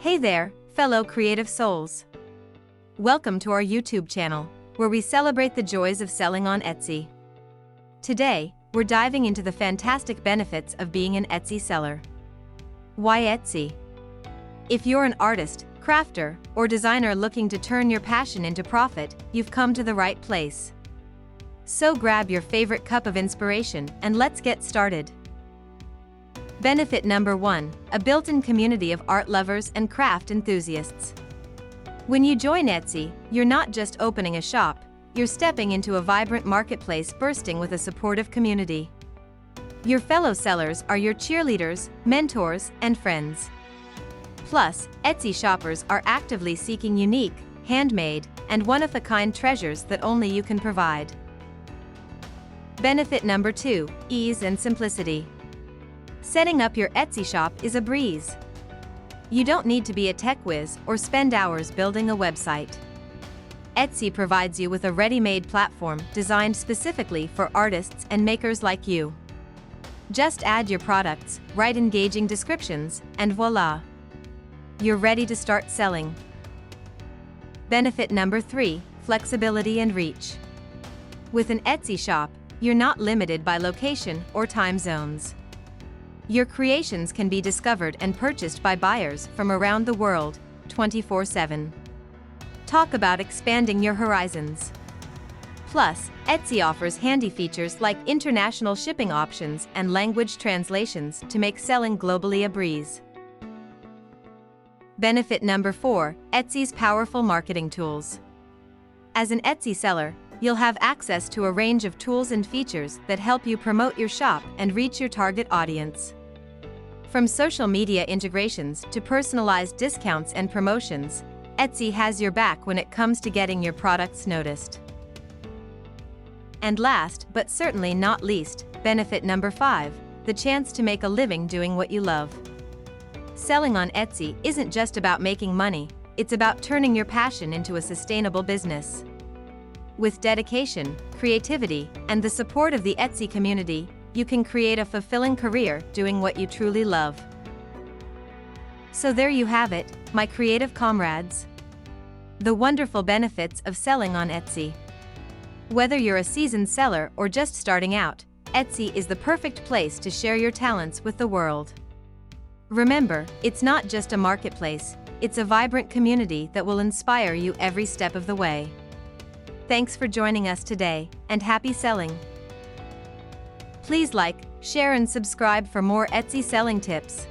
Hey there, fellow creative souls. Welcome to our YouTube channel, where we celebrate the joys of selling on Etsy. Today, we're diving into the fantastic benefits of being an Etsy seller. Why Etsy? If you're an artist, crafter, or designer looking to turn your passion into profit, you've come to the right place. So grab your favorite cup of inspiration and let's get started. Benefit number 1, a built-in community of art lovers and craft enthusiasts. When you join Etsy, you're not just opening a shop, you're stepping into a vibrant marketplace bursting with a supportive community. Your fellow sellers are your cheerleaders, mentors, and friends. Plus, Etsy shoppers are actively seeking unique, handmade, and one-of-a-kind treasures that only you can provide. Benefit number 2, ease and simplicity. Setting up your Etsy shop is a breeze. You don't need to be a tech whiz or spend hours building a website. Etsy provides you with a ready-made platform designed specifically for artists and makers like you. Just add your products, write engaging descriptions, and voila! You're ready to start selling. Benefit number 3, flexibility and reach. With an Etsy shop, you're not limited by location or time zones. Your creations can be discovered and purchased by buyers from around the world, 24/7. Talk about expanding your horizons. Plus, Etsy offers handy features like international shipping options and language translations to make selling globally a breeze. Benefit number 4, Etsy's powerful marketing tools. As an Etsy seller, you'll have access to a range of tools and features that help you promote your shop and reach your target audience. From social media integrations to personalized discounts and promotions, Etsy has your back when it comes to getting your products noticed. And last, but certainly not least, benefit number 5, the chance to make a living doing what you love. Selling on Etsy isn't just about making money, it's about turning your passion into a sustainable business. With dedication, creativity, and the support of the Etsy community, you can create a fulfilling career doing what you truly love. So there you have it, my creative comrades. The wonderful benefits of selling on Etsy. Whether you're a seasoned seller or just starting out, Etsy is the perfect place to share your talents with the world. Remember, it's not just a marketplace, it's a vibrant community that will inspire you every step of the way. Thanks for joining us today, and happy selling! Please like, share and subscribe for more Etsy selling tips.